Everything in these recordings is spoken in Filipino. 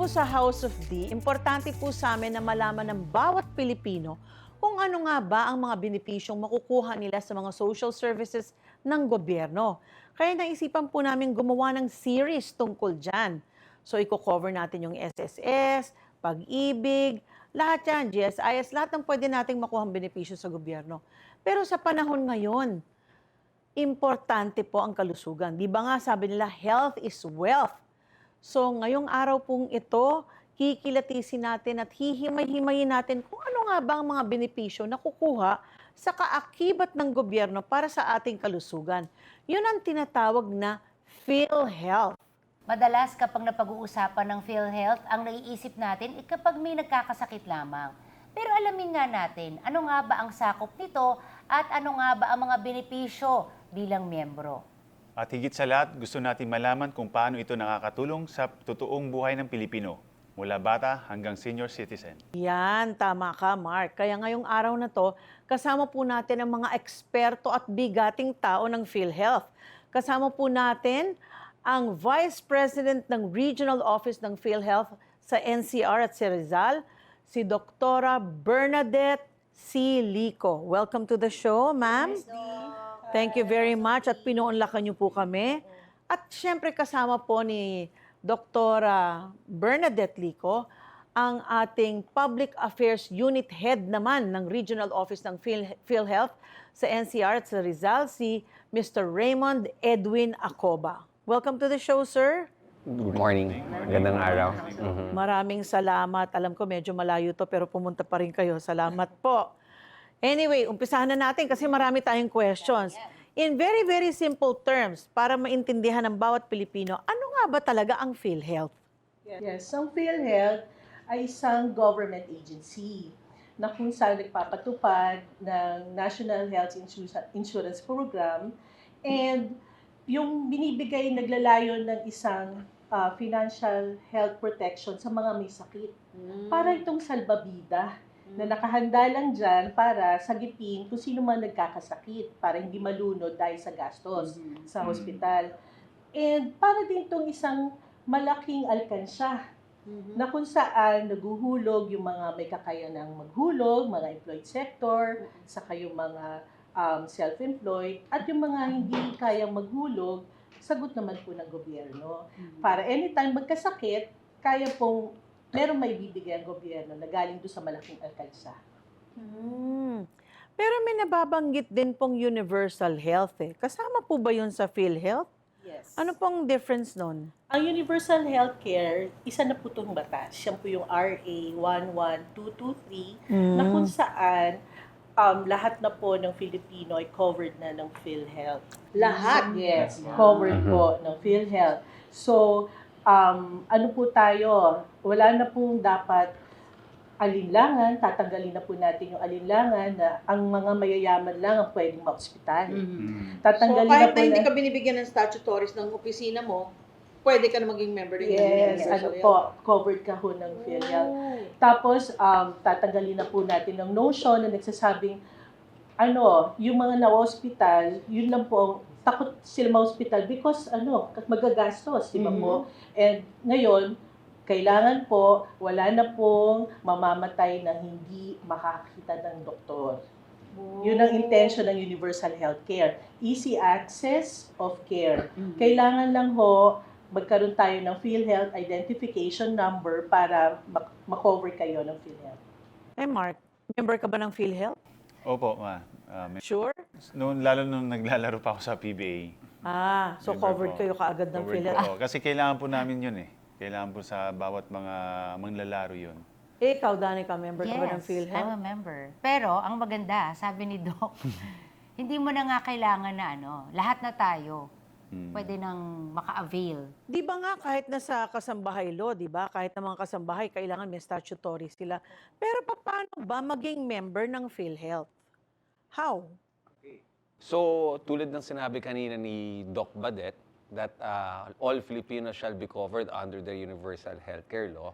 sa House of D, importante po sa amin na malaman ng bawat Pilipino kung ano nga ba ang mga benepisyong makukuha nila sa mga social services ng gobyerno. Kaya naisipan po namin gumawa ng series tungkol dyan. So, i-cover natin yung SSS, pag-ibig, lahat yan, GSIS, lahat ng pwede nating makuhang benepisyo sa gobyerno. Pero sa panahon ngayon, importante po ang kalusugan. Di ba nga sabi nila, health is wealth. So ngayong araw pong ito, kikilatisin natin at hihimay-himayin natin kung ano nga ba ang mga benepisyo na kukuha sa kaakibat ng gobyerno para sa ating kalusugan. Yun ang tinatawag na PhilHealth. Madalas kapag napag-uusapan ng PhilHealth, ang naiisip natin ay kapag may nagkakasakit lamang. Pero alamin nga natin, ano nga ba ang sakop nito at ano nga ba ang mga benepisyo bilang miyembro. At higit sa lahat, gusto natin malaman kung paano ito nakakatulong sa totoong buhay ng Pilipino, mula bata hanggang senior citizen. Yan, tama ka, Mark. Kaya ngayong araw na to, kasama po natin ang mga eksperto at bigating tao ng PhilHealth. Kasama po natin ang Vice President ng Regional Office ng PhilHealth sa NCR at sa Rizal, si Dr. Bernadette C. Lico. Welcome to the show, ma'am. Thank you very much at pinuunlakan niyo po kami. At syempre kasama po ni Dr. Bernadette Lico, ang ating Public Affairs Unit Head naman ng Regional Office ng PhilHealth sa NCR at sa Rizal, si Mr. Raymond Edwin Acoba. Welcome to the show, sir. Good morning. Magandang araw. Maraming salamat. Alam ko medyo malayo to pero pumunta pa rin kayo. Salamat po. Anyway, umpisahan na natin kasi marami tayong questions. In very, very simple terms, para maintindihan ng bawat Pilipino, ano nga ba talaga ang PhilHealth? Yes, ang PhilHealth ay isang government agency na kung saan nagpapatupad ng National Health Insurance Program and yung binibigay naglalayon ng isang financial health protection sa mga may sakit. Para itong salbabida na nakahanda lang dyan para sagipin kung sino man nagkakasakit para hindi malunod dahil sa gastos sa hospital. And para din itong isang malaking alkansya na kung saan naguhulog yung mga may kakayanang maghulog, mga employed sector, saka yung mga self-employed, at yung mga hindi kayang maghulog, sagot naman po ng gobyerno. Para anytime magkasakit, kaya pong merong may bibigay ang gobyerno na galing doon sa malaking alkansa. Pero may nababanggit din pong universal health eh. Kasama po ba yun sa PhilHealth? Yes. Ano pong difference nun? Ang universal healthcare, isa na po itong batas. Yan po yung RA 11223 na kung saan lahat na po ng Filipino ay covered na ng PhilHealth. Lahat, yes, covered po ng PhilHealth. So, ano po tayo, wala na pong dapat alinlangan, tatanggalin na po natin yung alinlangan na ang mga mayayaman lang ang pwedeng ma-ospital. Tatanggalin So, kahit na po na hindi ka binibigyan ng statutories ng opisina mo, pwede ka na maging member ng Yes, Universal ano po, covered ka ho ng PhilHealth. Tapos, tatanggalin na po natin ng notion na nagsasabing, yung mga na-hospital, yun lang po ang takot sila ma-hospital because magagastos, di ba po? And ngayon, kailangan po, wala na pong mamamatay na hindi makakita ng doktor. Yun ang intention ng universal healthcare. Easy access of care. Kailangan lang ho, magkaroon tayo ng PhilHealth identification number para makover kayo ng PhilHealth. Mark, member ka ba ng PhilHealth? Opo, ma. Sure? Lalo nung naglalaro pa ako sa PBA. So Member covered po. kayo kaagad ng Covered PhilHealth. po. Kasi kailangan po namin yun eh. Kailangan po sa bawat mga manlalaro yun. Ikaw, Danica, member ka ba ng Yes, I'm PhilHealth? a member. Pero ang maganda, sabi ni Doc, hindi mo na nga kailangan na lahat na tayo pwede nang maka-avail. Di ba nga kahit nasa kasambahay law, di ba? Kahit na mga kasambahay, kailangan may statutory sila. Pero paano ba maging member ng PhilHealth? How? So, tulad ng sinabi kanina ni Doc Badet, that all Filipinos shall be covered under the Universal Healthcare Law,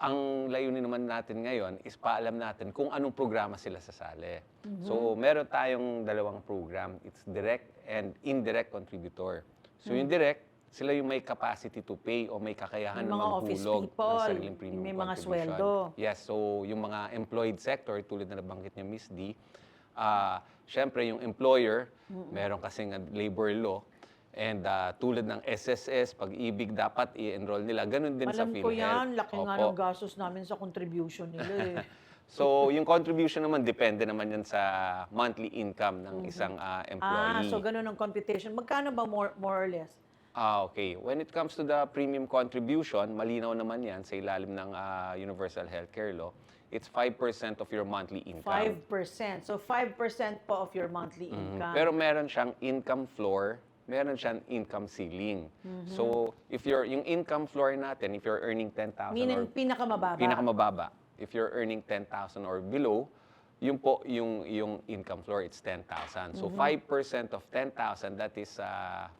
ang layunin naman natin ngayon is paalam natin kung anong programa sila sasali. So, meron tayong dalawang program. It's direct and indirect contributor. So, yung direct, sila yung may capacity to pay o may kakayahan Yung na mga office maghulog ng people, sariling premium may mga contribution. sweldo. Yes, so yung mga employed sector, tulad na nabanggit niya Miss D, syempre yung employer, meron kasing labor law, and tulad ng SSS, pag-ibig, dapat i-enroll nila. Ganun din sa Alam PhilHealth. ko yan, laki nga Opo. ng gastos namin sa contribution nila eh. So, yung contribution naman, depende naman yan sa monthly income ng isang employee. So ganun ang computation. Magkano ba more or less? Okay. When it comes to the premium contribution, malinaw naman yan sa ilalim ng Universal Healthcare Law. It's 5% of your monthly income. 5%. So 5% po of your monthly income. Pero meron siyang income floor, meron siyang income ceiling. So, if yung income floor natin, if you're earning 10,000 Meaning or pinakamababa. pinakamababa, if you're earning 10,000 or below, yun po yung income floor, it's 10,000. So 5% of 10,000, that is 500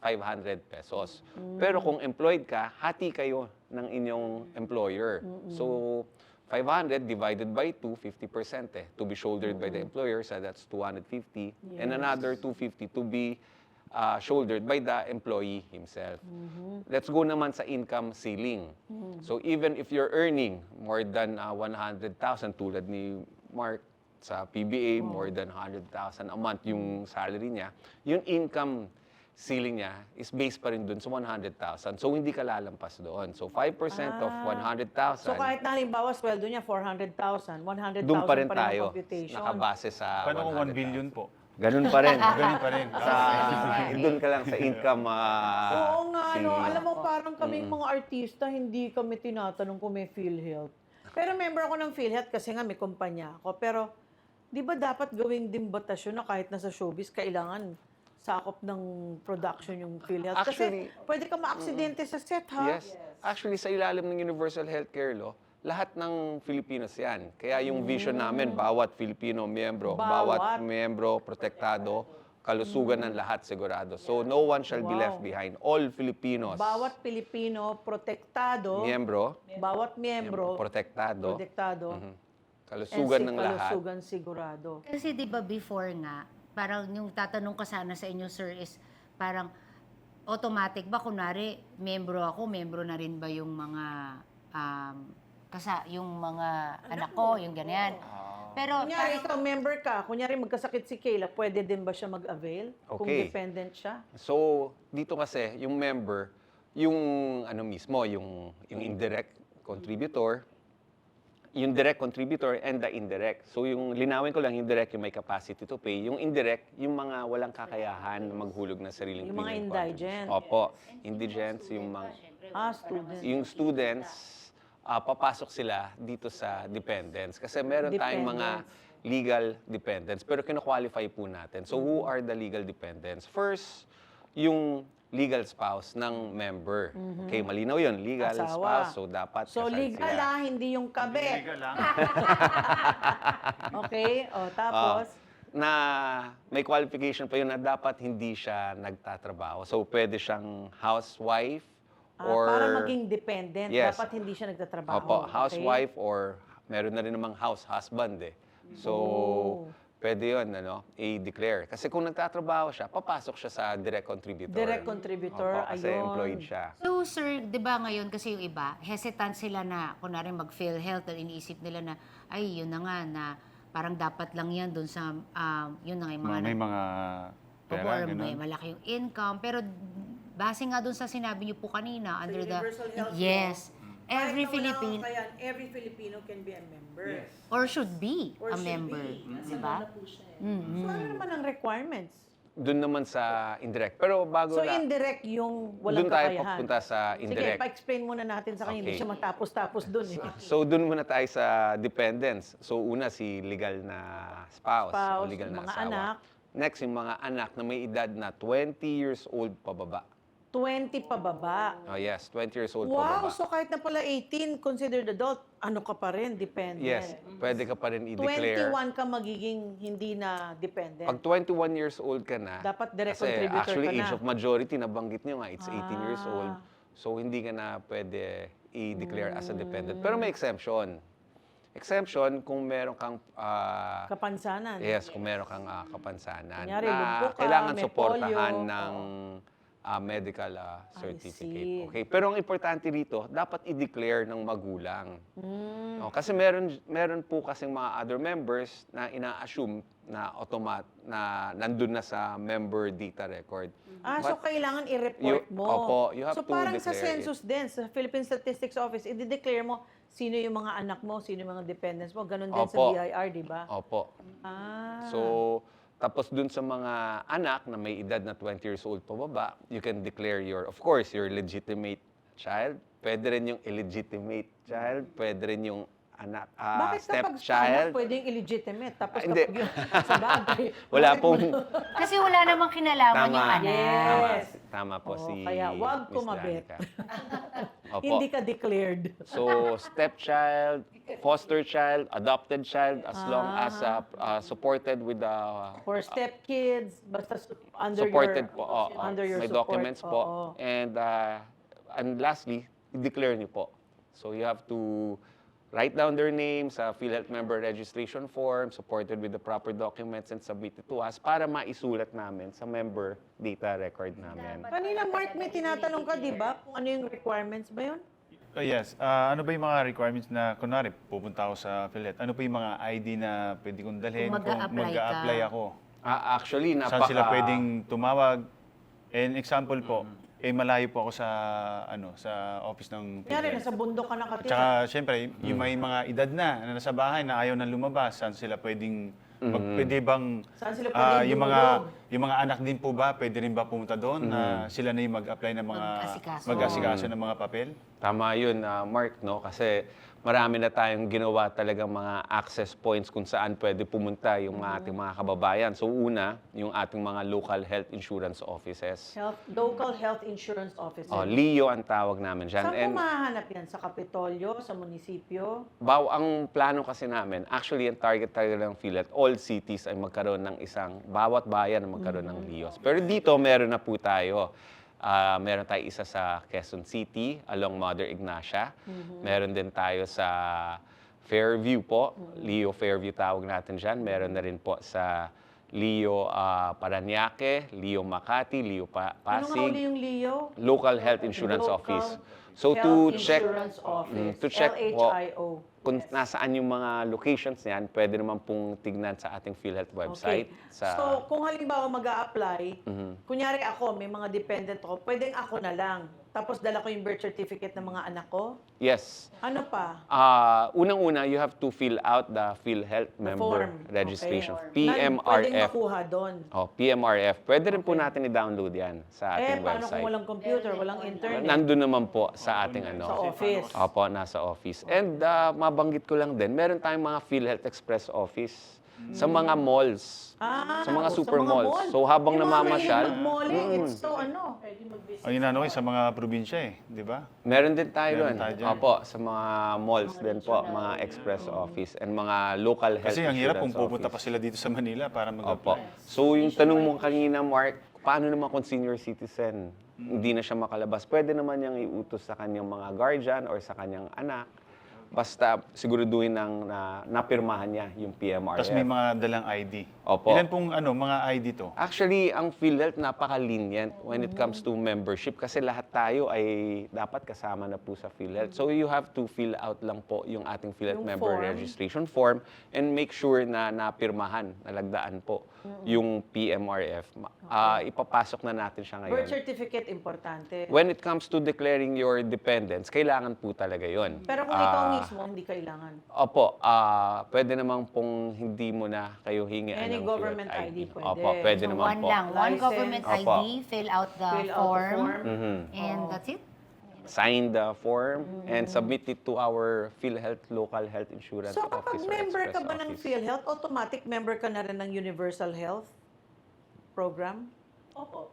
pesos. Pero kung employed ka, hati kayo ng inyong employer. So 500 divided by 2, 50% to be shouldered by the employer, so that's 250. And another 250 to be shouldered by the employee himself. Let's go naman sa income ceiling. So even if you're earning more than 100,000, tulad ni Mark sa PBA, more than 100,000 a month yung salary niya, yung income ceiling niya is based pa rin dun sa 100,000. So hindi ka lalampas doon. So 5% of 100,000, So kahit na halimbawa sweldo niya 400,000, 100,000 doon pa rin ang tayo. computation. Nakabase sa Paano kung 1 100,000? billion po? Ganun pa rin. Ganun pa rin. Doon ka lang sa income Oo nga, no. ceiling. Alam mo, parang kaming mga artista, hindi kami tinatanong kung may PhilHealth. Pero member ako ng PhilHealth kasi nga may kumpanya ako. Pero, di ba dapat gawing dimbatasyon na kahit nasa showbiz, kailangan sakop ng production yung PhilHealth? Actually, kasi pwede ka maaksidente sa set, ha? Yes. Actually, sa ilalim ng Universal Healthcare Law, lahat ng Filipinos yan. Kaya yung vision namin, bawat Filipino miyembro, bawat miyembro protektado, kalusugan ng lahat sigurado. So no one shall be left behind. All Filipinos, Bawat Pilipino protektado, miyembro, bawat miyembro protektado, protektado, kalusugan ng lahat. kalusugan sigurado. Kasi di ba before nga, parang yung tatanong ka sana sa inyo, sir, is parang automatic ba, kunwari, membro ako, membro na rin ba yung mga yung mga anak ko, yung ganyan. Pero Kunyari, ikaw member ka, kunyari magkasakit si Kayla, pwede din ba siya mag-avail? Kung Okay. dependent siya? So, dito kasi, yung member, yung ano mismo, yung indirect contributor, yung direct contributor and the indirect. So, yung linawin ko lang, yung direct, yung may capacity to pay. Yung indirect, yung mga walang kakayahan na maghulog ng sariling Yung mga premium indigent. contribution. Opo, indigents, yung mga Student. yung students, papasok sila dito sa dependents. Kasi meron tayong mga legal dependents, pero kino-qualify po natin. So, who are the legal dependents? First, yung legal spouse ng member. Okay, malinaw yun. Legal Asawa. spouse, so dapat So, kasal legal sila. hindi yung kabit. Legal lang. Okay? O, tapos, Na may qualification pa yun na dapat hindi siya nagtatrabaho. So, pwede siyang housewife or... para maging dependent, Yes. dapat hindi siya nagtatrabaho. Opo, Okay? housewife or meron na rin namang house husband eh. So, pwede yun, i-declare. Kasi kung nagtatrabaho siya, papasok siya sa direct contributor. Direct contributor, Opo, kasi ayun. employed siya. So, sir, di ba ngayon kasi yung iba, hesitant sila na, kunwari mag-PhilHealth, at iniisip nila na, ay, yun na nga, na parang dapat lang yan doon sa, yun na nga, yung mga, May mga pera, or may ganun. malaki yung income. Pero, base nga doon sa sinabi niyo po kanina, under the, Universal Health yes, every Filipino, every Filipino can be a member. or should be Or a should member. be. Di ba? So, ano naman ang requirements? Doon naman sa indirect. Pero bago So, na, indirect yung walang doon tayo kakayahan. papunta sa Sige, indirect. pa-explain muna natin sa kanya. Hindi Okay. siya matapos-tapos dun eh. So, doon muna tayo sa dependents. So, una si legal na spouse, o Spouse, legal na mga asawa. anak. Next, yung mga anak na may edad na 20 years old pababa. 20 pababa. Oh, yes, 20 years old Wow, pababa. so kahit na pala 18, considered adult, ano ka pa rin, dependent. Yes, pwede ka pa rin i-declare. 21 ka magiging hindi na dependent. Pag 21 years old ka na, Dapat direct kasi contributor actually ka na. age of majority, nabanggit nyo nga, it's 18 years old. So, hindi ka na pwede i-declare as a dependent. Pero may exemption. Exemption kung meron kang Kapansanan. yes, kung meron kang kapansanan Kunyari, na lumpo ka, kailangan may suportahan polio. ng medical see. certificate. Okay? Pero ang importante dito, dapat i-declare ng magulang. Mm. Kasi meron po kasing mga other members na ina-assume na na nandun na sa member data record. So kailangan i-report mo. Opo, you have so to parang sa declare it. census din, sa Philippine Statistics Office, i-declare mo sino yung mga anak mo, sino yung mga dependents mo. Ganun din sa Opo. BIR, di ba? Opo. Ah. So, tapos dun sa mga anak na may edad na 20 years old pababa, you can declare of course, your legitimate child. Pwede rin yung illegitimate child. Pwede rin yung anak, Bakit kapag sa anak stepchild. pwedeng illegitimate? Tapos Hindi. kapag yung sa bagay. Wala bakit pong... mo- Kasi wala namang kinalaman Tama. yung anak. Yes. Tama po Oo, si kaya wag Miss kumabit. Danica. Opo. Hindi ka declared. So, stepchild, foster child, adopted child, as long as supported with the For stepkids, basta under supported your, po. under your may support. documents po. Oo. And lastly, i-declare niyo po. So you have to write down their names sa PhilHealth member registration form, supported with the proper documents and submit it to us para maisulat namin sa member data record namin. Kanina, Mark, may tinatanong ka, di ba? Kung ano yung requirements ba yun? Yes. Ano ba yung mga requirements na, kunwari, pupunta ako sa PhilHealth? Ano pa yung mga ID na pwede kong dalhin Kung mag-a-apply ka. mag-a-apply ako? Actually, Saan sila pwedeng tumawag? And example po, malayo po ako sa sa office ng Kaya PhilHealth. nasa bundok ka nakatira. Tsaka, syempre, yung may mga edad na nasa bahay na ayaw na lumabas, saan sila pwedeng, pwede bang, Saan sila pwedeng yung mga anak din po ba, pwede rin ba pumunta doon na sila na yung mag-apply ng mga, Mag-asikaso. mag-asikaso ng mga papel? Tama yun, Mark, no? Kasi marami na tayong ginawa talagang mga access points kung saan pwede pumunta yung ating mga kababayan. So una, yung ating mga local health insurance offices. Local health insurance officer. LEO ang tawag namin dyan. Saan mo mahanap yan? Sa Kapitolyo? Sa munisipyo? Ang plano kasi namin, actually, ang target talaga ng PhilHealth, all cities ay magkaroon ng bawat bayan na magkaroon ng LEOs. Pero dito, meron na po tayo. Meron tayo isa sa Quezon City, along Mother Ignacia. Meron din tayo sa Fairview po. Leo Fairview tawag natin dyan. Meron na rin po sa Leo Parañaque, Leo Makati, Leo Anong Pasig. huli yung Leo? Local Health Insurance Local Office. So Health to check Insurance Office. to check po LHIO. kung nasaan yung mga locations niyan, pwede naman pong tignan sa ating PhilHealth website. So, kung halimbawa mag-a-apply, kunyari ako, may mga dependent ako, pwedeng ako na lang. Tapos dala ko yung birth certificate ng mga anak ko. Yes. Ano pa? Unang-una, you have to fill out the PhilHealth The member form. registration. Okay. Pwedeng PMRF. makuha doon. PMRF. Pwede rin po natin i-download yan sa ating Paano website. kung walang computer, walang internet? Nandun naman po sa ating Sa office. Opo, nasa office. And mabanggit ko lang din, meron tayong mga PhilHealth Express office sa mga malls. Sa mga super malls. mall. So habang Yung mga namamasyal, mahilig mag-malling, it's so Ang inaano ko sa mga probinsya di ba? meron din tayo Meron doon. tayo dyan. Opo, sa mga malls din po, mga express office and mga local health Kasi ang hirap kung insurance pupunta pa office. sila dito sa Manila para Opo. mag-apply. So yung tanong mo kanina, Mark, paano naman kung senior citizen? Hindi na siya makalabas. Pwede naman niyang iutos sa kanyang mga guardian or sa kanyang anak. Basta siguraduhin na napirmahan niya yung PMRF. Tapos may mga dalang ID. Opo. Ilan pong mga ID to? Actually, ang PhilHealth napaka-lenient when it comes to membership kasi lahat tayo ay dapat kasama na po sa PhilHealth. So you have to fill out lang po yung ating PhilHealth Yung member form. registration form and make sure na napirmahan, nalagdaan po yung PMRF. Ipapasok na natin siya Birth ngayon. certificate, importante. When it comes to declaring your dependents, kailangan po talaga yon. Pero kung ikaw mismo, hindi kailangan. Opo, pwede naman pong hindi mo na kayo hingi Any ng government PhilHealth ID pwede. Opo, pwede So, naman one po. lang. One License. government Opo. ID, fill out the Fill out the form, form. and that's it. Sign the form and submit it to our PhilHealth local health insurance So office kapag or member ka express ba ng office. PhilHealth, automatic member ka na rin ng Universal Health Program? Opo.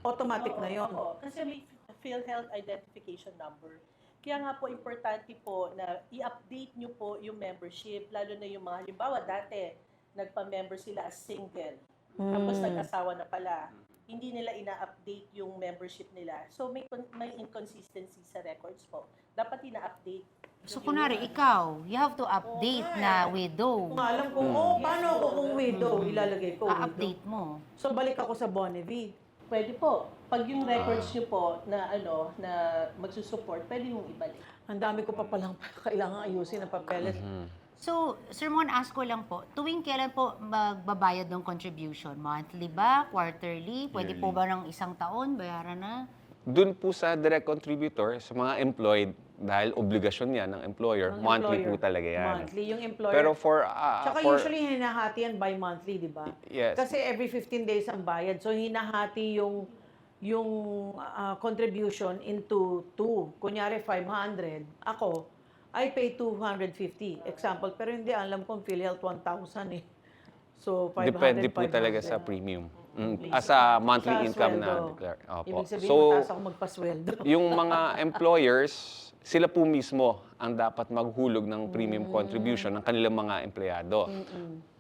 Automatic na yon. Oo, kasi may PhilHealth Identification Number. Kaya nga po, importante po na i-update nyo po yung membership, lalo na yung mga, halimbawa dati, nagpa-member sila as single. Tapos nag-asawa na pala. Hindi nila ina-update yung membership nila. So may inconsistency sa records po. Dapat ina-update. So, kunwari, ikaw, you have to update na widow. Kung alam ko, paano ako kung widow, ilalagay ko widow. A-update mo. So balik ako sa Bonnevie. Pwede po. Pag yung records nyo po na na magsusupport, pwede yung ibalik. Ang dami ko pa palang kailangan ayusin na papeles. So, Sir Mon, ask ko lang po, tuwing kailan po magbabayad ng contribution? Monthly ba? Quarterly? Pwede po ba ng isang taon? Bayaran na? Doon po sa direct contributor, sa mga employed, dahil obligasyon yan ng employer, Ng monthly employer. po talaga yan. Monthly, yung employer. Pero Tsaka usually hinahati yan by monthly, di ba? Yes. Kasi every 15 days ang bayad. So hinahati yung contribution into 2. Kunyari 500. Ako, I pay 250. Example. Pero hindi alam kong PhilHealth 1,000 eh. So 500, Depende po 500. talaga sa premium. As a monthly Sa income na sweldo. declare. Opo. Ibig sabihin, So, mataas ako magpasweldo. yung mga employers, sila po mismo ang dapat maghulog ng premium contribution ng kanilang mga empleyado.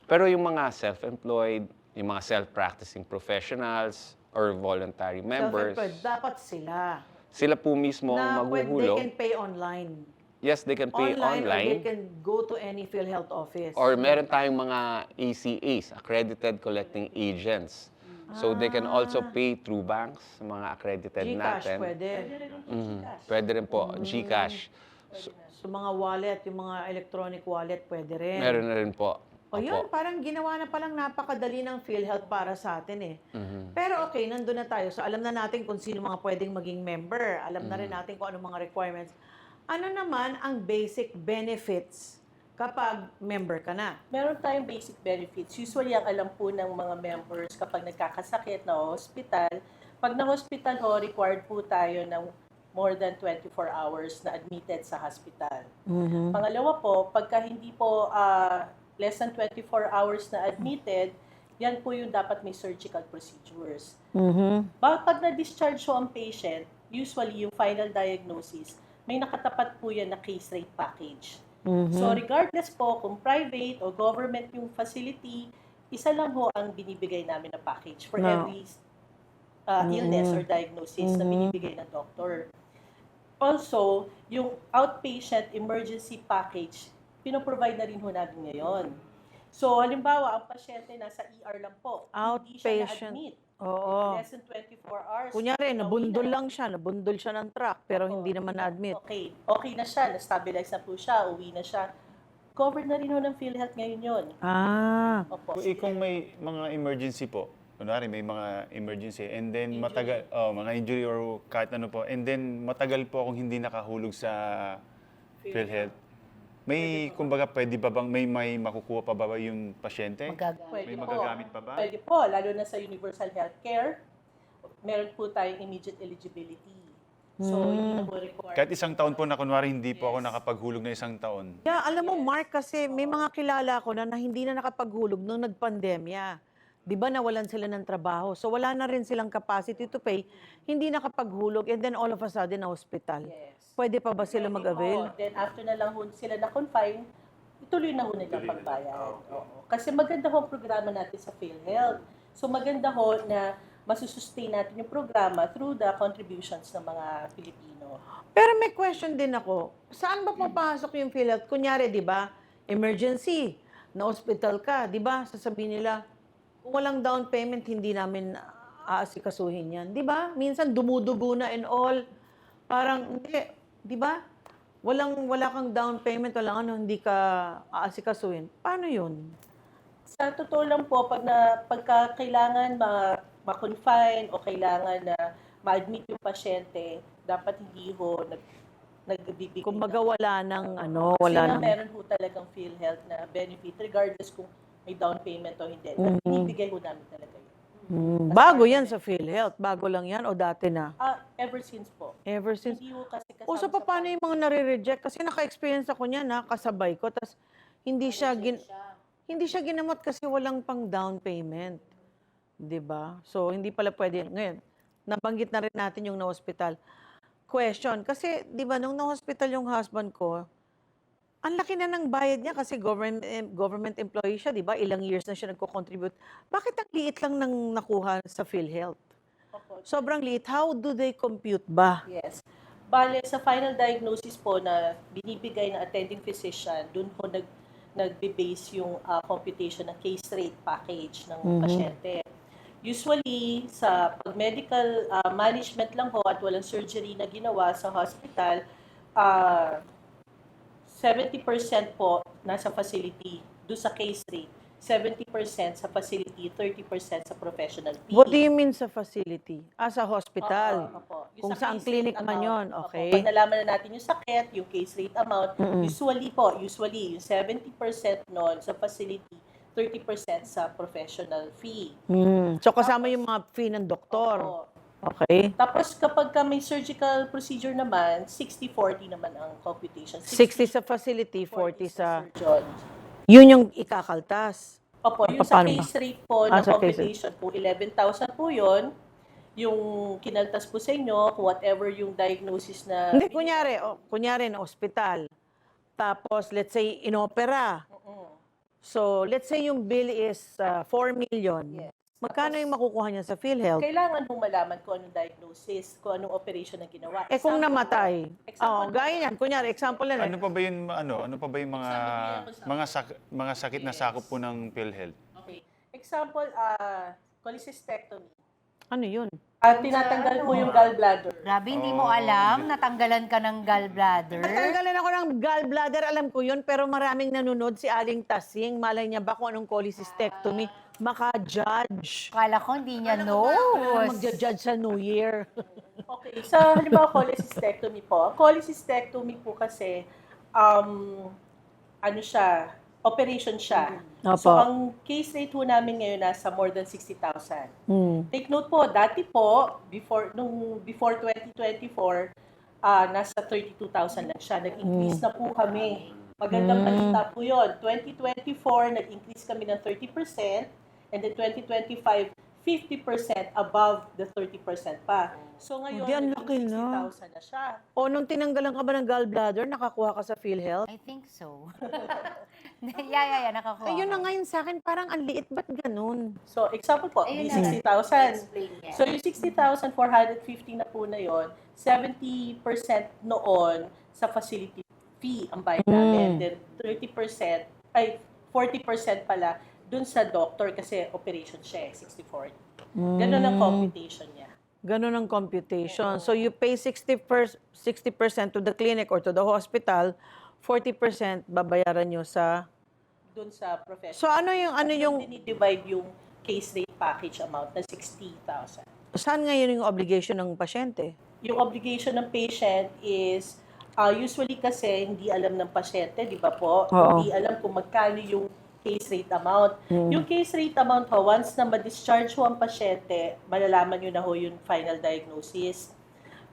Pero yung mga self-employed, yung mga self-practicing professionals, or voluntary members, Self-employed, dapat sila po mismo na ang they maghuhulog. can pay online. Yes, they can pay Or they online. can go to any PhilHealth office. Or meron tayong mga ACAs, Accredited Collecting Agents. So they can also pay through banks, mga accredited Gcash natin. pwede. Pwede rin po, GCash. So mga wallet, yung mga electronic wallet, pwede rin. Meron na rin po. O yun, Opo. parang ginawa na palang napakadali ng PhilHealth para sa atin eh. Mhm. Pero okay, nandun na tayo. So alam na natin kung sino mga pwedeng maging member. Alam na rin natin kung ano mga requirements. Ano naman ang basic benefits kapag member ka na? Meron tayong basic benefits. Usually, ang alam po ng mga members kapag nagkakasakit na hospital, pag na-hospital ho, required po tayo ng more than 24 hours na admitted sa hospital. Pangalawa po, pagka hindi po less than 24 hours na admitted, yan po yung dapat may surgical procedures. Pag na-discharge ho ang patient, usually yung final diagnosis, may nakatapat po yan na case rate package. So regardless po kung private o government yung facility, isa lang ho ang binibigay namin na package for No. every illness or diagnosis na binibigay ng doctor. Also, yung outpatient emergency package, pino-provide na rin ho namin ngayon. So, halimbawa, ang pasyente nasa ER lang po. Hindi siya Outpatient. na-admit. Oo. Less than 24 hours. Kunyari, nabundol Uwi na. lang siya. Nabundol siya ng truck, pero hindi naman na-admit. Okay. Okay na siya. Na-stabilize na po siya. Uwi na siya. Covered na rin ho ng PhilHealth ngayon yun. Ah. Opo. Kung may mga emergency po, kunwari may mga emergency, and then matagal, mga injury or kahit ano po, and then matagal po akong hindi nakahulog sa PhilHealth, may, kumbaga, pwede ba bang, may makukuha pa ba yung pasyente? Pwede May po. magagamit pa ba? Pwede po. Lalo na sa universal healthcare, meron po tayong immediate eligibility. So, hindi na po required. Kahit isang taon po na kunwari hindi po ako nakapaghulog na isang taon. Yeah, alam mo, Mark, kasi may mga kilala ko na hindi na nakapaghulog nung nagpandemya. Di ba nawalan sila ng trabaho? So wala na rin silang capacity to pay, hindi nakapaghulog, and then all of a sudden na hospital. Yes. Pwede pa ba sila mag-avail? Oo. Then after na lang ho sila na-confine, ituloy na ho nila pagbayad. Oo. Kasi maganda ho ang programa natin sa PhilHealth. So maganda ho na masusustain natin yung programa through the contributions ng mga Pilipino. Pero may question din ako, saan ba papasok yung PhilHealth? Kunyari, di ba, emergency, na-hospital ka, di ba, sasabihin nila, kung walang down payment, hindi namin aasikasuhin yan. Di ba? Minsan dumudugo na and all. Parang, hindi, di ba? Wala kang down payment, walang ano, hindi ka aasikasuhin. Paano yun? Sa totoo lang po, pagka kailangan ma-confine o kailangan na ma-admit yung pasyente, dapat hindi ho nagbibigay. Kumbaga ng- wala nang ano, Kasi wala na nang... meron ho talagang PhilHealth na benefit regardless kung may down payment o hindi. Binibigay ho namin talaga yun. Bago yan sa PhilHealth. Bago lang yan o dati na? Ever since po. Ever since. Hindi ho kasi kasama O so sa paano yung mga nare-reject? Kasi naka-experience ako niyan, kasabay ko. Tapos hindi siya ginamot kasi walang pang down payment. 'Di ba? So hindi pala pwede. Ngayon, nabanggit na rin natin yung na-hospital. Question, kasi 'di ba nung na-hospital yung husband ko, ang laki na ng bayad niya kasi government employee siya, 'di ba? Ilang years na siya nagko-contribute. Bakit ang liit lang ng nakuha sa PhilHealth? Opo. Sobrang liit. How do they compute ba? Yes. Bale, sa final diagnosis po na binibigay ng attending physician, dun po nagbe-base yung computation ng case rate package ng pasyente. Usually, sa pag-medical management lang ho at walang surgery na ginawa sa hospital, ah, 70% po nasa facility, do sa case rate. 70% sa facility, 30% sa professional fee. What do you mean sa facility? Sa hospital. Opo. Yung Kung sa saang case clinic rate man amount, yun, opo. okay. Pag nalaman na natin yung sakit, yung case rate amount, usually yung 70% nun sa facility, 30% sa professional fee. So kasama yung mga fee ng doktor. Opo. Okay. Tapos kapag ka may surgical procedure naman, 60-40 naman ang computation. 60 sa facility, 40 sa... surgeon. Yun yung ikakaltas. Opo, yung sa Paano ba? case rate po ng Sa case computation po, 11,000 po yun. Yung kinaltas po sa inyo, whatever yung diagnosis na... Hindi, kunyari na ospital. Tapos, let's say, inopera. So, let's say yung bill is 4 million. Yes. Magkano yung makukuha niya sa PhilHealth? Kailangan mong malaman kung anong diagnosis, kung anong operation na ginawa. Kung namatay. Example, Gaya yan. Kunyari, example na Ano pa ba yung mga sakit na sakop po ng PhilHealth? Okay. Example, cholecystectomy. Ano yun? Tinatanggal po yung gallbladder. Grabe, hindi mo alam, natanggalan ka ng gallbladder. Natanggalan ako ng gallbladder, alam ko yun, pero maraming nanonood si Aling Tasing. Malay niya ba kung anong cholecystectomy? Maka-judge. Kala ko hindi niya Ano knows. magja-judge sa New Year? Okay, sa halimbawa cholecystectomy po. Ang cholecystectomy po kasi, operation siya. Opo. So, ang case rate po namin ngayon nasa more than 60,000. Take note po, dati po, before 2024, nasa 32,000 lang siya. Nag-increase na po kami. Magandang balita po yun. 2024, nag-increase kami ng 30%, and then 2025, 50% above the 30% pa. So ngayon, Hindi, ang laki na. 60,000 na siya. O nung tinanggalan ka ba ng gallbladder, nakakuha ka sa PhilHealth? I think so. yeah, nakakuha. Ayun na ko. ngayon sa akin, parang ang liit, ba't ganun? So, example po, Ayun yung na. 60,000. Explain niya. So, yung 60,450 na po na yon, 70% noon sa facility fee ang bayad namin. Then 40% pala dun sa doctor kasi operation siya 60-40. Ganun ang computation niya. Ganun ang computation. So you pay 60% to the clinic or to the hospital, 40% babayaran nyo sa... Dun sa profession. So ano yung Dinidivide yung case rate package amount na 60,000. saan ngayon yung obligation ng pasyente? Yung obligation ng patient is usually kasi hindi alam ng pasyente, di ba po? Oo. Hindi alam kung magkano yung case rate amount. Yung case rate amount ho, once na ma-discharge ho ang pasyente, malalaman nyo na ho yung final diagnosis.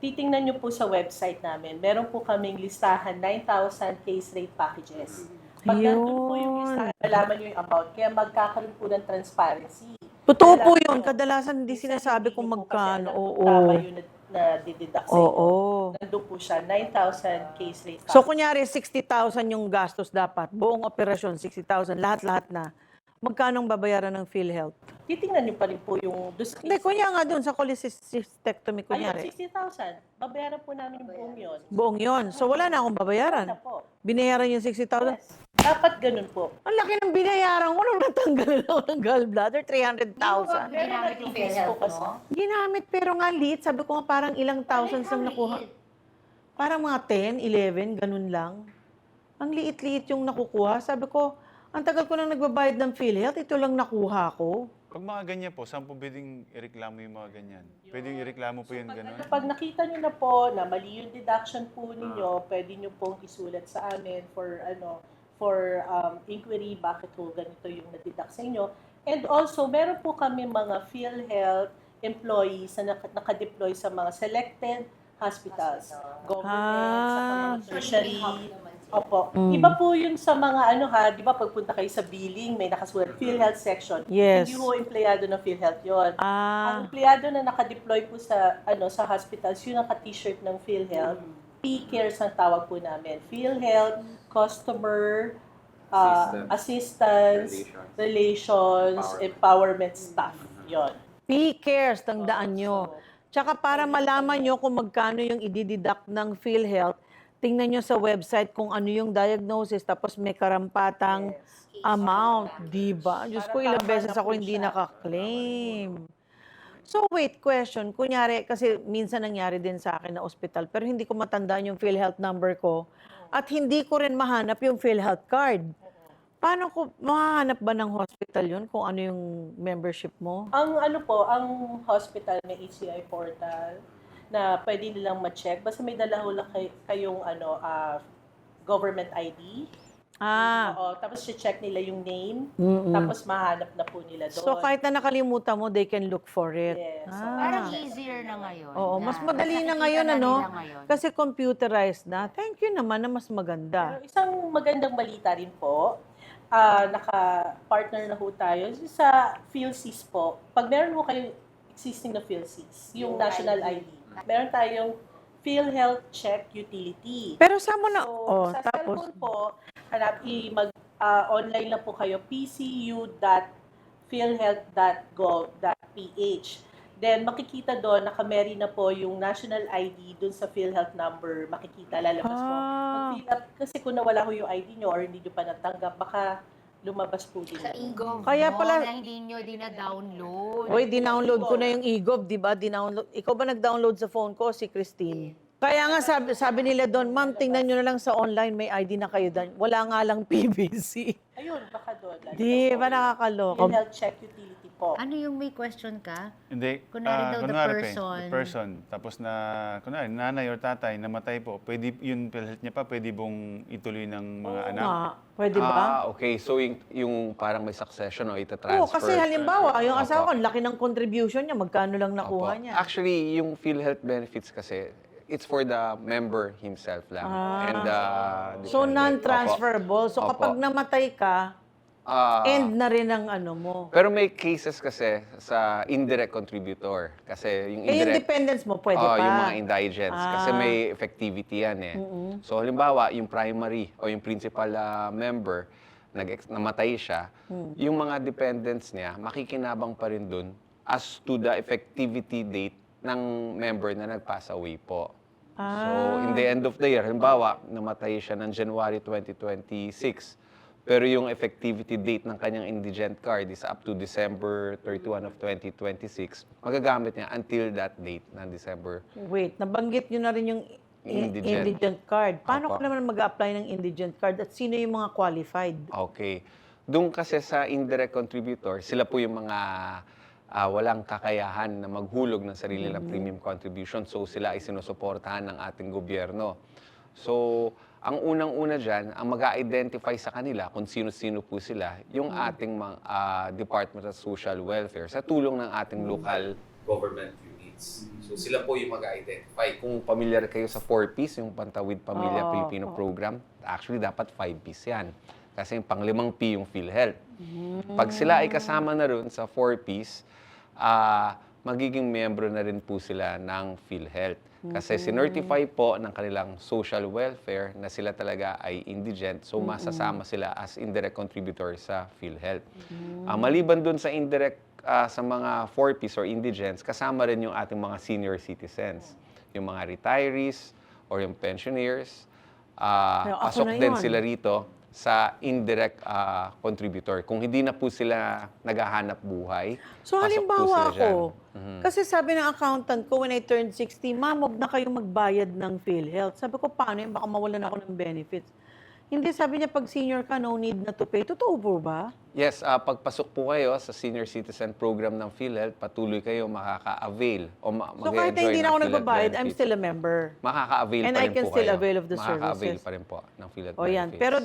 Titingnan nyo po sa website namin. Meron po kaming listahan 9,000 case rate packages. Pag nandun po yung listahan, malalaman nyo yung amount. Kaya magkakaroon po ng transparency. Totoo po Malalaman yun. nyo. Kadalasan hindi sinasabi kung Minsan, hindi nyo po kasi magkano. alam kung Oo. tama yun na dideduct sa inyo. Oo. Nandun po siya, 9,000 case rate So kunyari 60,000 yung gastos dapat. Buong operasyon 60,000, lahat-lahat na. Magkano ang babayaran ng PhilHealth? titingnan nyo pa rin po yung Hindi, kunya nga doon sa cholecystectomy, Ayun, kunyari. 60,000. Babayaran po namin yung buong yun. Buong yon. So wala na akong Ano babayaran. po? Binayaran yung 60,000. Yes. Dapat ganun po. Ang laki ng binayaran ko nung natanggalan ako ng gallbladder, 300,000. Ginamit yung PhilHealth, no? Ginamit pero nga liit. Sabi ko nga parang ilang thousands ang nakuha. Parang mga 10, 11, ganun lang. Ang liit-liit yung nakukuha. Sabi ko, ang tagal ko nang nagbabayad ng PhilHealth, ito lang nakuha ko. Pag mga ganyan po, saan po pwedeng ireklamo yung mga ganyan? Pwedeng ireklamo po yun gano'n? Pag nakita nyo na po na mali yung deduction po ninyo, pwede nyo pong isulat sa amin for inquiry, bakit po ganito yung na-deduct sa inyo. And also, meron po kami mga PhilHealth employees na nakadeploy sa mga selected hospitals, government, sa mga tertiary. Opo. Iba po yun sa mga di ba pagpunta kayo sa billing, may nakasulat PhilHealth section. Yes. Hindi ho empleyado ng PhilHealth yun. Ang Ah, empleyado na nakadeploy po sa sa hospitals, yun ang ka-t-shirt ng PhilHealth. P-Cares ang tawag po namin. PhilHealth, Customer, Assistance, Relations, Empowerment Staff. Yun. P-Cares, tandaan nyo. Tsaka para malaman nyo kung magkano yung i-deduct ng PhilHealth, tingnan nyo sa website kung ano yung diagnosis, tapos may karampatang amount, di ba? Diyos ko, ilang Para beses tama na ako po hindi siya. naka-claim. So wait, question. Kunyari, kasi minsan nangyari din sa akin na ospital, pero hindi ko matandaan yung PhilHealth number ko at hindi ko rin mahanap yung PhilHealth card. Paano ko, mahanap ba ng hospital yun kung ano yung membership mo? Ang ano po, ang hospital may HCI portal na pwede nilang ma-check. Basta may dala ho lang kayong government ID. Ah, Oo, tapos check nila yung name, mm-mm. tapos mahanap na po nila doon. So kahit na nakalimutan mo, they can look for it. Yes. Parang easier na ngayon. Oo, mas na madali na nakikita ngayon, na ano? nila ngayon. Kasi computerized na. Thank you naman na mas maganda. Pero isang magandang balita rin po, naka-partner na ho tayo sa PhilSys po. Pag meron ho kayo existing na PhilSys, yung national ID, meron tayong PhilHealth Check Utility. Pero sa mo na, So, sa tapos, cellphone po, online lang po kayo, pcu.philhealth.gov.ph. Then, makikita doon, nakameri na po yung national ID doon sa PhilHealth number. Makikita, lalabas po. Mag-fill up, kasi kung nawala ho yung ID nyo or hindi nyo pa natanggap, baka lumabas po din. Sa e-gov Kaya mo pala- na hindi nyo din-download. Uy, dinownload ko na yung e-gov, di ba? Ikaw ba nag-download sa phone ko? Si Christine. Kaya nga sabi nila doon, ma'am, tingnan nyo na lang sa online, may ID na kayo doon. Wala nga lang PVC. Ayun, baka doon. Di ba nakakaloka? PhilHealth Check Utility po. Ano yung may question ka? Hindi. Kunwari daw, the kunwari person. the person. Tapos na, kunwari, nanay or tatay, namatay po. Pwede, yung PhilHealth niya pa, pwede bong ituloy ng mga anak? Pwede ba? Okay. So yung parang may succession o ita-transfer. Oo, kasi halimbawa, yung Opo. asawa ko, laki ng contribution niya, magkano lang nakuha Opo. niya. Actually, yung PhilHealth benefits kasi, it's for the member himself lang. And So, dependent. non-transferable. So, Opo. kapag namatay ka, Ah, end na rin ang ano mo. pero may cases kasi sa indirect contributor. Kasi yung Eh, yung indirect, dependents mo, pwede pa. yung mga indigents. Kasi may effectivity yan eh. So halimbawa, yung primary o yung principal member, namatay siya, yung mga dependents niya, makikinabang pa rin dun as to the effectivity date ng member na nag-pass away po. So, in the end of the year, halimbawa, namatay siya ng January 2026, pero yung effectivity date ng kanyang indigent card is up to December 31 of 2026, magagamit niya until that date ng December. Wait, nabanggit nyo na rin yung Indigent. indigent card. Paano Opo. ko naman mag-apply ng indigent card at sino yung mga qualified? Okay. Doon kasi sa indirect contributor, sila po yung mga walang kakayahan na maghulog ng sarili ng premium contribution. So sila ay sinusuportahan ng ating gobyerno. So ang unang-una dyan, ang mag-identify sa kanila kung sino-sino po sila, yung ating Department of Social Welfare sa tulong ng ating local government units. So sila po yung mag-identify. Kung familiar kayo sa 4Ps, yung Pantawid Pamilya Pilipino Program, actually dapat 5Ps yan. Kasi yung pang-limang P yung PhilHealth. Pag sila ay kasama na rin sa 4Ps, magiging miyembro na rin po sila ng PhilHealth. Kasi sinertify po ng kanilang social welfare na sila talaga ay indigent, so masasama sila as indirect contributor sa PhilHealth. Maliban dun sa indirect sa mga 4Ps or indigents, kasama rin yung ating mga senior citizens, yung mga retirees or yung pensioners. Pero ako Pasok na din yun. sila rito sa indirect contributor. Kung hindi na po sila naghahanap buhay, So, pasok po halimbawa sila dyan. ako, kasi sabi ng accountant ko when I turned 60, ma'am, huwag na kayong magbayad ng PhilHealth. Sabi ko, paano yun? Baka mawalan ako ng benefits. Hindi, sabi niya, pag senior ka, no need na to pay. Totoo po ba? Yes, pagpasok po kayo sa senior citizen program ng PhilHealth, patuloy kayo makaka-avail o So, kahit na hindi na ako nagbabayad, I'm still a member. Makaka-avail And pa I rin can po still kayo. avail of the Makaka-avail services. pa rin po ng PhilHealth O yan. benefits. Pero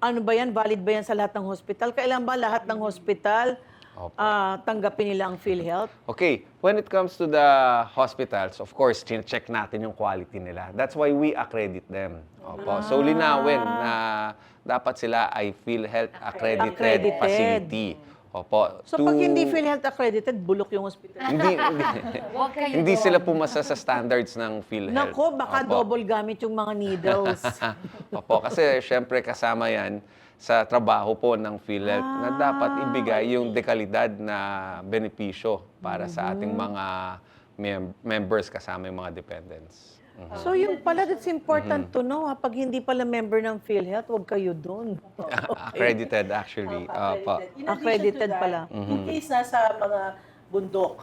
ano ba yan? Valid ba yan sa lahat ng hospital? Kailan ba lahat ng hospital Opo. tanggapin nila ang PhilHealth? Okay, when it comes to the hospitals, of course, check natin yung quality nila. That's why we accredit them. Opo. So, linawin na dapat sila ay PhilHealth accredited Accredited. facility. Opo. So, pag hindi PhilHealth accredited, bulok yung hospital. hindi, Huwag kayo hindi doon. sila pumasa sa standards ng PhilHealth. Nako, baka Opo. double gamit yung mga needles. Opo, kasi syempre kasama yan sa trabaho po ng PhilHealth na dapat ibigay yung dekalidad na benepisyo para sa ating mga members kasama yung mga dependents. So yung pala, that's important to know. Pag hindi pala member ng PhilHealth, huwag kayo doon. Accredited actually. Opo. In addition Accredited to that, pala. in case nasa mga bundok,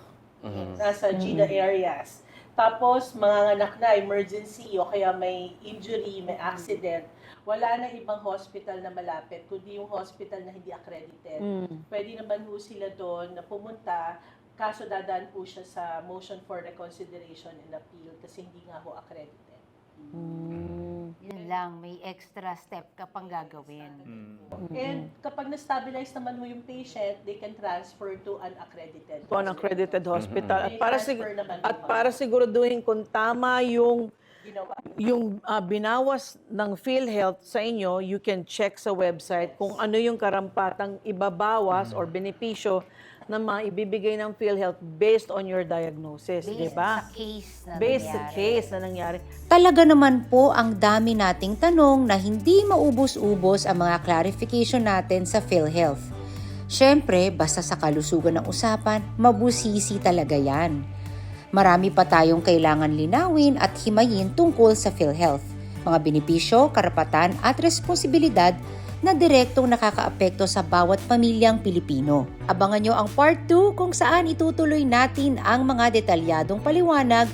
nasa GIDA areas. Tapos, mga anak na, emergency, o kaya may injury, may accident, wala na ibang hospital na malapit, kundi yung hospital na hindi accredited. Pwede naman ho sila doon na pumunta, kaso dadaan po siya sa motion for reconsideration and appeal kasi hindi nga ho accredited. Yun lang, may extra step ka pang gagawin. And kapag na-stabilize naman ho yung patient, they can transfer to an accredited To an accredited hospital. At para, Transfer naman at po, para siguraduhin kung tama yung ginawa. binawas ng PhilHealth sa inyo, you can check sa website kung ano yung karampatang ibabawas or benepisyo na maibibigay ng PhilHealth based on your diagnosis, di Based ba? sa case na Based sa nangyari. case na nangyari. Talaga naman po ang dami nating tanong na hindi maubos-ubos ang mga clarification natin sa PhilHealth. Siyempre, basta sa kalusugan ng usapan, mabusisi talaga yan. Marami pa tayong kailangan linawin at himayin tungkol sa PhilHealth, mga benepisyo, karapatan at responsibilidad na direktong nakakaapekto sa bawat pamilyang Pilipino. Abangan nyo ang part 2 kung saan itutuloy natin ang mga detalyadong paliwanag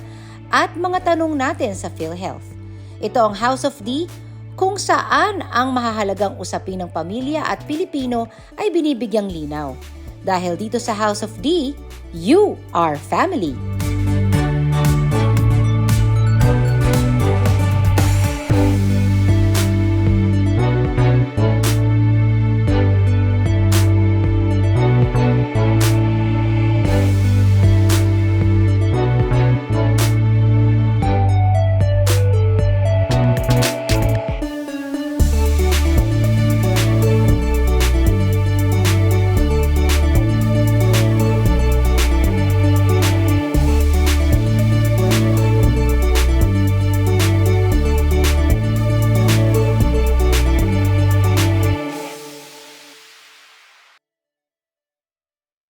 at mga tanong natin sa PhilHealth. Ito ang House of D, kung saan ang mahahalagang usapin ng pamilya at Pilipino ay binibigyang linaw. Dahil dito sa House of D, you are family.